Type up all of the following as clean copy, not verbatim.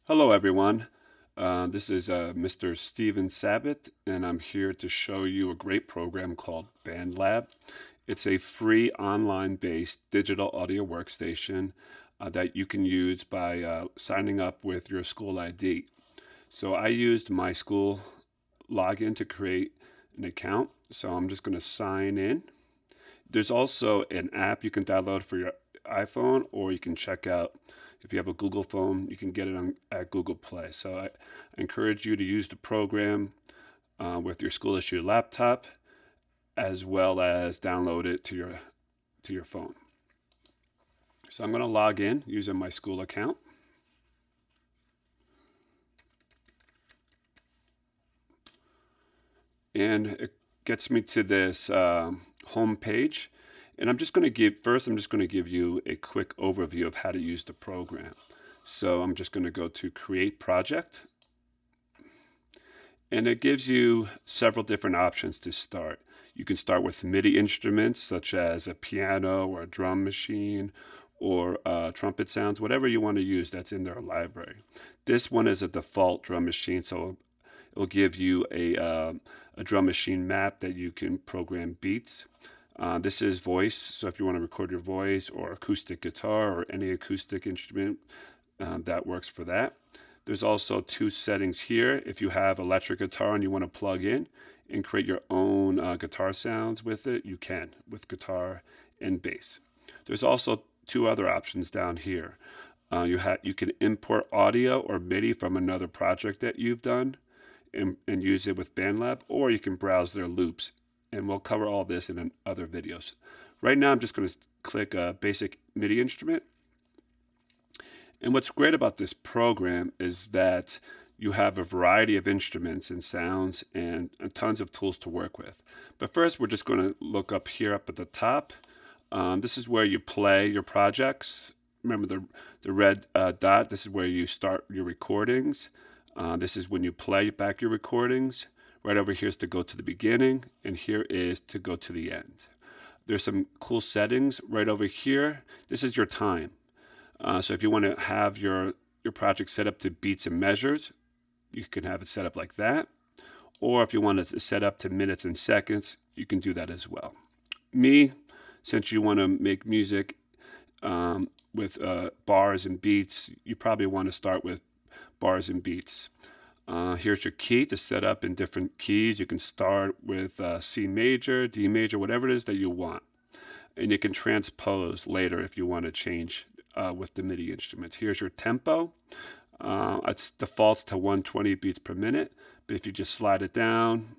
Hello, everyone. This is Mr. Steven Sabat, and I'm here to show you a great program called BandLab. It's a free online-based digital audio workstation that you can use by signing up with your school ID. So I used my school login to create an account. So I'm just going to sign in. There's also an app you can download for your iPhone, or you can check out if you have a Google phone, you can get it at Google Play. So I encourage you to use the program with your school issued laptop, as well as download it to your phone. So I'm going to log in using my school account. And it gets me to this home page. And I'm just going to give you a quick overview of how to use the program. So I'm just going to go to Create Project. And it gives you several different options to start. You can start with MIDI instruments such as a piano or a drum machine or trumpet sounds, whatever you want to use that's in their library. This one is a default drum machine, so it'll give you a drum machine map that you can program beats. This is voice, so if you want to record your voice or acoustic guitar or any acoustic instrument, that works for that. There's also two settings here. If you have electric guitar and you want to plug in and create your own guitar sounds with it, you can with guitar and bass. There's also two other options down here. You can import audio or MIDI from another project that you've done and use it with BandLab, or you can browse their loops. And we'll cover all this in other videos. Right now, I'm just going to click a basic MIDI instrument. And what's great about this program is that you have a variety of instruments and sounds and tons of tools to work with. But first, we're just going to look up here up at the top. This is where you play your projects. Remember the red dot, this is where you start your recordings. This is when you play back your recordings. Right over here is to go to the beginning, and here is to go to the end. There's some cool settings right over here. This is your time. So if you want to have your project set up to beats and measures, you can have it set up like that. Or if you want it to set up to minutes and seconds, you can do that as well. Since you want to make music with bars and beats, you probably want to start with bars and beats. Here's your key to set up in different keys. You can start with C major, D major, whatever it is that you want. And you can transpose later if you want to change with the MIDI instruments. Here's your tempo. It defaults to 120 beats per minute, but if you just slide it down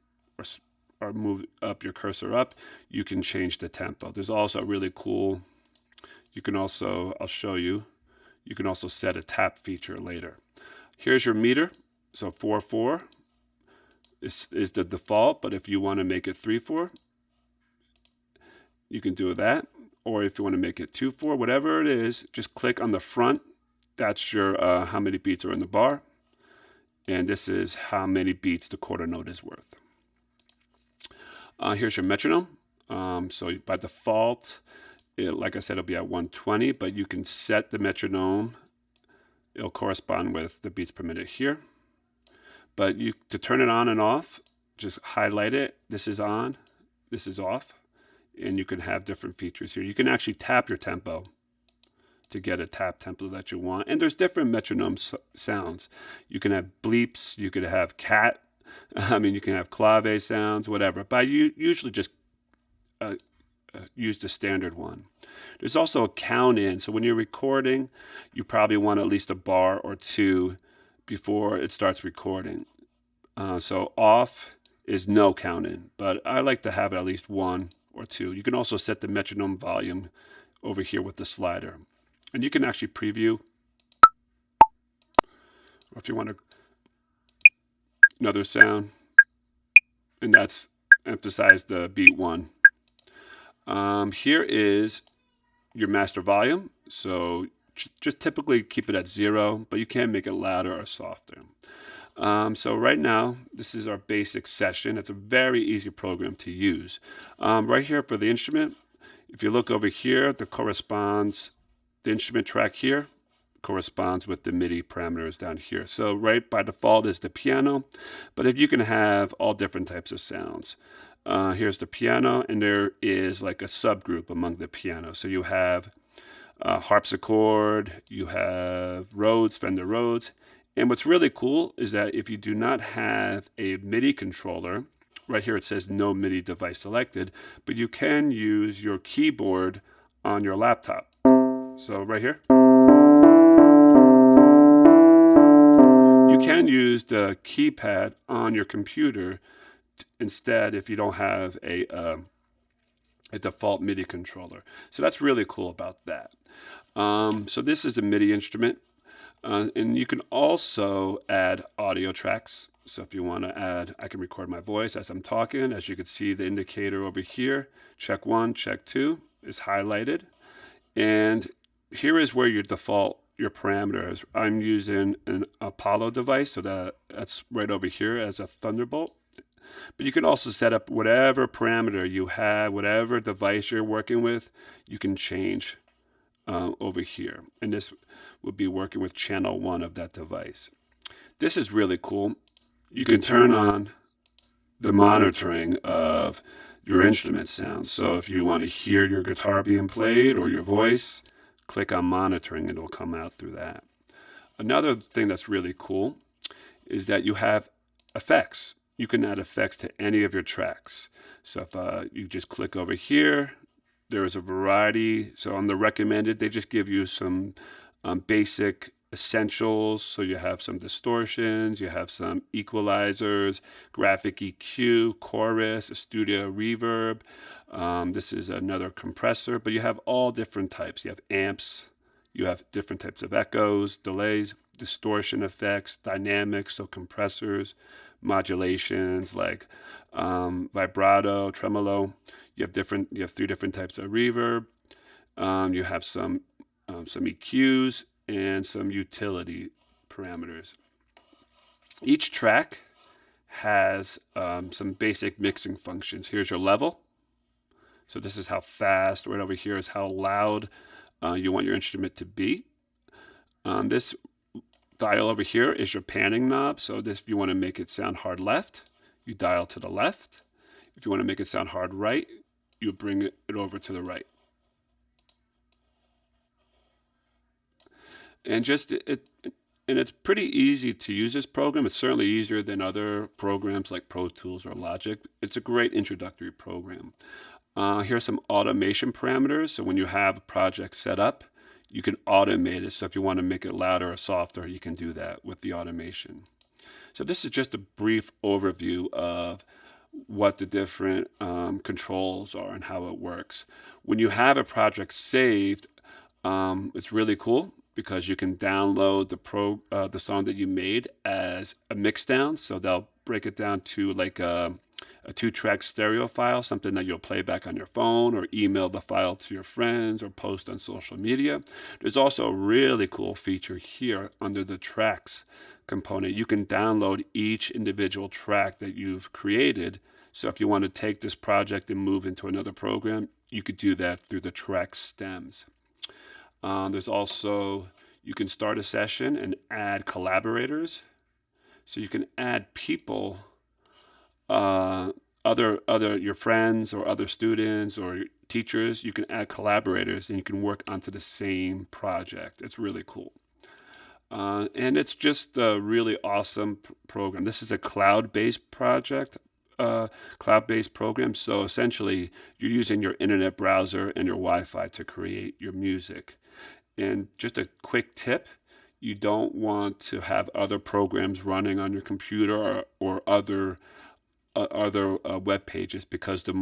or move up your cursor up, you can change the tempo. There's also really cool, I'll show you, you can also set a tap feature later. Here's your meter. So 4/4 is the default, but if you want to make it 3/4, you can do that. Or if you want to make it 2/4, whatever it is, just click on the front. That's your how many beats are in the bar. And this is how many beats the quarter note is worth. Here's your metronome. So by default, like I said, it'll be at 120, but you can set the metronome. It'll correspond with the beats per minute here. But to turn it on and off, just highlight it. This is on, this is off. And you can have different features here. You can actually tap your tempo to get a tap tempo that you want. And there's different metronome sounds. You can have bleeps, you could have cat, you can have clave sounds, whatever. But I usually just use the standard one. There's also a count in. So when you're recording, you probably want at least a bar or two before it starts recording. So off is no count in, but I like to have at least one or two. You can also set the metronome volume over here with the slider. And you can actually preview, or if you want another sound, and that's emphasize the beat one. Here is your master volume. So just typically keep it at 0, but you can make it louder or softer. So right now, this is our basic session. It's a very easy program to use. Right here for the instrument, if you look over here, the instrument track here corresponds with the MIDI parameters down here. So right by default is the piano, but if you can have all different types of sounds. Here's the piano, and there is like a subgroup among the piano. So you have harpsichord, you have Rhodes, Fender Rhodes. And what's really cool is that if you do not have a MIDI controller, right here it says no MIDI device selected, but you can use your keyboard on your laptop. So right here, you can use the keypad on your computer instead if you don't have a default MIDI controller. So that's really cool about that. So this is a MIDI instrument, and you can also add audio tracks. So if you want to add, I can record my voice as I'm talking. As you can see, the indicator over here, check 1, check 2 is highlighted. And here is where your parameters. I'm using an Apollo device, so that's right over here as a Thunderbolt. But you can also set up whatever parameter you have, whatever device you're working with, you can change over here. And this would be working with channel 1 of that device. This is really cool. You can turn on the monitoring of your instrument sounds. So if you want to hear your guitar being played or your voice, click on monitoring and it'll come out through that. Another thing that's really cool is that you have effects. You can add effects to any of your tracks. So if you just click over here, there is a variety. So on the recommended, they just give you some basic essentials. So you have some distortions, you have some equalizers, graphic EQ, chorus, a studio reverb. This is another compressor, but you have all different types. You have amps, you have different types of echoes, delays, distortion effects, dynamics, so compressors, modulations like vibrato, tremolo. You have 3 different types of reverb. You have some EQs and some utility parameters. Each track has some basic mixing functions. Here's your level. So this is how fast. Right over here is how loud you want your instrument to be. This dial over here is your panning knob. So this, if you want to make it sound hard left, you dial to the left. If you want to make it sound hard right, you bring it over to the right. And it's pretty easy to use this program. It's certainly easier than other programs like Pro Tools or Logic. It's a great introductory program. Here's some automation parameters. So when you have a project set up, you can automate it. So if you want to make it louder or softer, you can do that with the automation. So this is just a brief overview of what the different controls are and how it works. When you have a project saved, it's really cool because you can download the song that you made as a mixdown. So they'll break it down to like a 2-track stereo file, something that you'll play back on your phone or email the file to your friends or post on social media. There's also a really cool feature here under the tracks component. You can download each individual track that you've created. So if you want to take this project and move into another program, you could do that through the track stems. There's also, you can start a session and add collaborators. So you can add people, your friends or other students or teachers. You can add collaborators and you can work onto the same project. It's really cool. And it's just a really awesome program. This is a cloud-based project, cloud-based program. So essentially, you're using your internet browser and your Wi-Fi to create your music. And just a quick tip, you don't want to have other programs running on your computer or other web pages, because the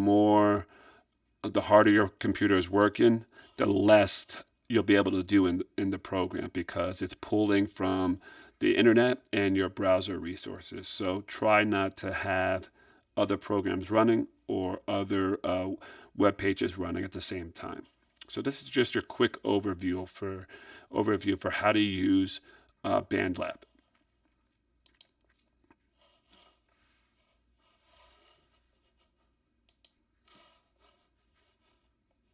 harder your computer is working, the less you'll be able to do in the program, because it's pulling from the internet and your browser resources. So try not to have other programs running or other web pages running at the same time. So this is just your quick overview for how to use BandLab.